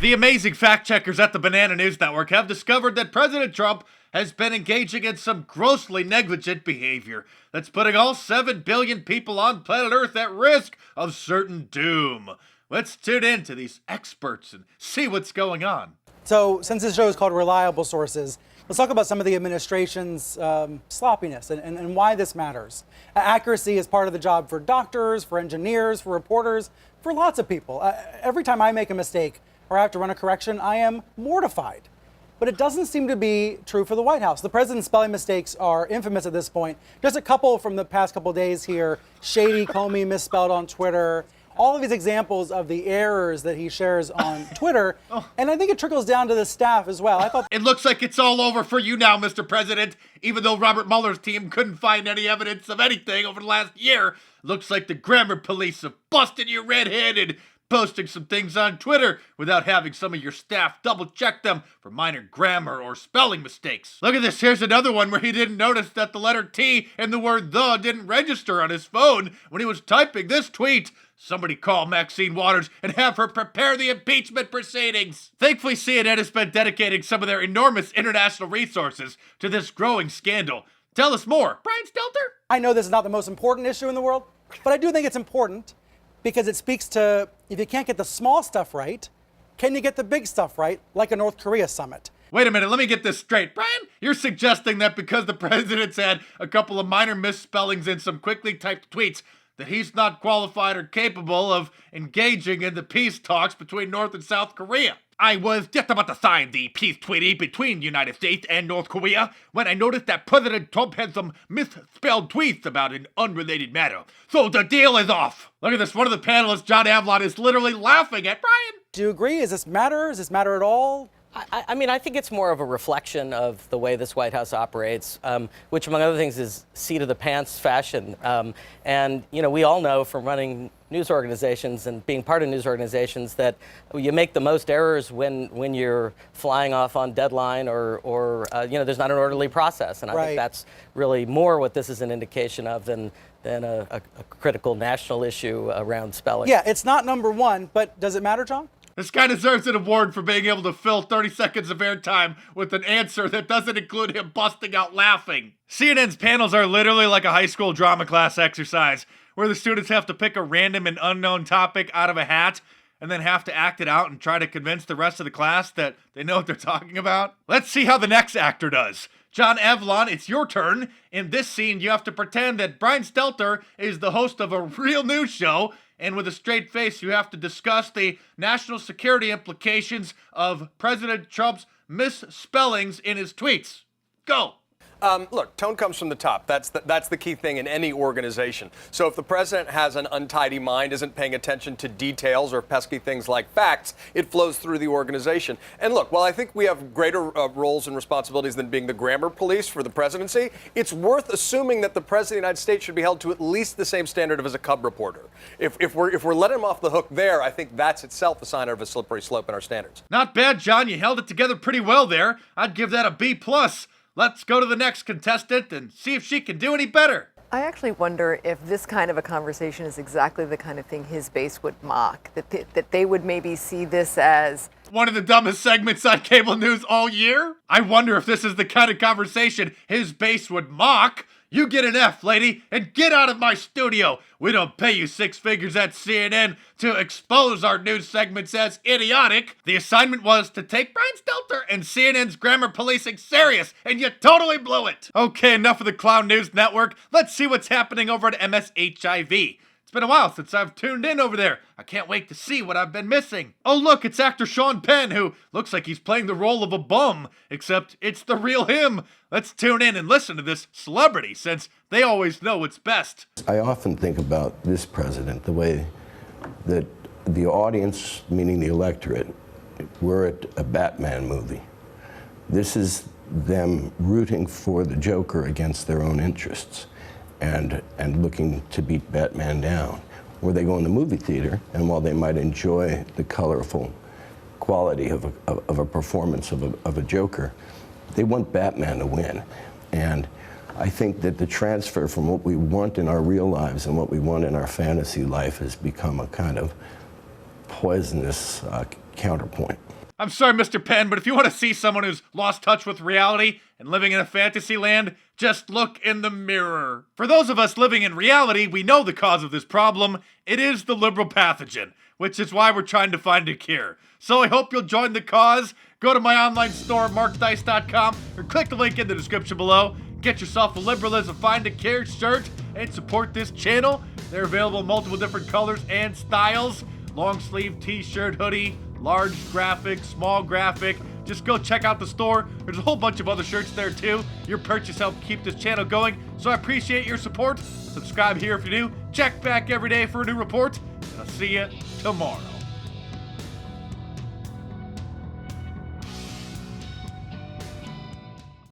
The amazing fact checkers at the Banana News Network have discovered that President Trump has been engaging in some grossly negligent behavior that's putting all 7 billion people on planet Earth at risk of certain doom. Let's tune in to these experts and see what's going on. So, since this show is called Reliable Sources, let's talk about some of the administration's sloppiness and why this matters. Accuracy is part of the job for doctors, for engineers, for reporters, for lots of people. Every time I make a mistake or I have to run a correction, I am mortified. But it doesn't seem to be true for the White House. The president's spelling mistakes are infamous at this point. Just a couple from the past couple days here. Shady Comey misspelled on Twitter. All of these examples of the errors that he shares on Twitter. And I think it trickles down to the staff as well. I thought it looks like it's all over for you now, Mr. President. Even though Robert Mueller's team couldn't find any evidence of anything over the last year, looks like the grammar police have busted you red-handed, posting some things on Twitter without having some of your staff double-check them for minor grammar or spelling mistakes. Look at this, here's another one where he didn't notice that the letter T in the word the didn't register on his phone when he was typing this tweet. Somebody call Maxine Waters and have her prepare the impeachment proceedings. Thankfully, CNN has been dedicating some of their enormous international resources to this growing scandal. Tell us more, Brian Stelter. I know this is not the most important issue in the world, but I do think it's important because it speaks to, if you can't get the small stuff right, can you get the big stuff right, like a North Korea summit? Wait a minute, let me get this straight. Brian, you're suggesting that because the president's had a couple of minor misspellings in some quickly typed tweets, that he's not qualified or capable of engaging in the peace talks between North and South Korea. I was just about to sign the peace treaty between the United States and North Korea when I noticed that President Trump had some misspelled tweets about an unrelated matter. So the deal is off. Look at this. One of the panelists, John Avlon, is literally laughing at Brian. Do you agree? Does this matter? Does this matter at all? I mean, I think it's more of a reflection of the way this White House operates, which, among other things, is seat-of-the-pants fashion. And, you know, we all know from running news organizations and being part of news organizations that you make the most errors when you're flying off on deadline or you know, there's not an orderly process. And I think that's really more what this is an indication of than a critical national issue around spelling. Yeah, it's not number one, but does it matter, John? This guy deserves an award for being able to fill 30 seconds of airtime with an answer that doesn't include him busting out laughing. CNN's panels are literally like a high school drama class exercise, where the students have to pick a random and unknown topic out of a hat and then have to act it out and try to convince the rest of the class that they know what they're talking about. Let's see how the next actor does. John Avlon, it's your turn. In this scene, you have to pretend that Brian Stelter is the host of a real news show, and with a straight face, you have to discuss the national security implications of President Trump's misspellings in his tweets. Go. Look, tone comes from the top. That's the key thing in any organization. So if the president has an untidy mind, isn't paying attention to details or pesky things like facts, it flows through the organization. And look, while I think we have greater roles and responsibilities than being the grammar police for the presidency, it's worth assuming that the president of the United States should be held to at least the same standard as a cub reporter. If we're letting him off the hook there, I think that's itself a sign of a slippery slope in our standards. Not bad, John. You held it together pretty well there. I'd give that a B+. Let's go to the next contestant and see if she can do any better. I actually wonder if this kind of a conversation is exactly the kind of thing his base would mock, that they would maybe see this as one of the dumbest segments on cable news all year. I wonder if this is the kind of conversation his base would mock. You get an F, lady, and get out of my studio. We don't pay you 6 figures at CNN to expose our news segments as idiotic. The assignment was to take Brian Stelter and CNN's grammar policing serious, and you totally blew it. Okay, enough of the Clown News Network. Let's see what's happening over at MSHIV. It's been a while since I've tuned in over there. I can't wait to see what I've been missing. Oh look, it's actor Sean Penn, who looks like he's playing the role of a bum, except it's the real him. Let's tune in and listen to this celebrity, since they always know what's best. I often think about this president, the way that the audience, meaning the electorate, we're at a Batman movie. This is them rooting for the Joker against their own interests. And looking to beat Batman down. Or they go in the movie theater, and while they might enjoy the colorful quality of a performance of a Joker, they want Batman to win. And I think that the transfer from what we want in our real lives and what we want in our fantasy life has become a kind of poisonous counterpoint. I'm sorry, Mr. Penn, but if you want to see someone who's lost touch with reality and living in a fantasy land, just look in the mirror. For those of us living in reality, we know the cause of this problem. It is the liberal pathogen, which is why we're trying to find a cure. So I hope you'll join the cause. Go to my online store, MarkDice.com, or click the link in the description below. Get yourself a Liberalism Find a Cure shirt and support this channel. They're available in multiple different colors and styles. Long sleeve t-shirt, hoodie, large graphic, small graphic. Just go check out the store. There's a whole bunch of other shirts there too. Your purchase helps keep this channel going, so I appreciate your support. Subscribe here if you're new. Check back every day for a new report, and I'll see you tomorrow.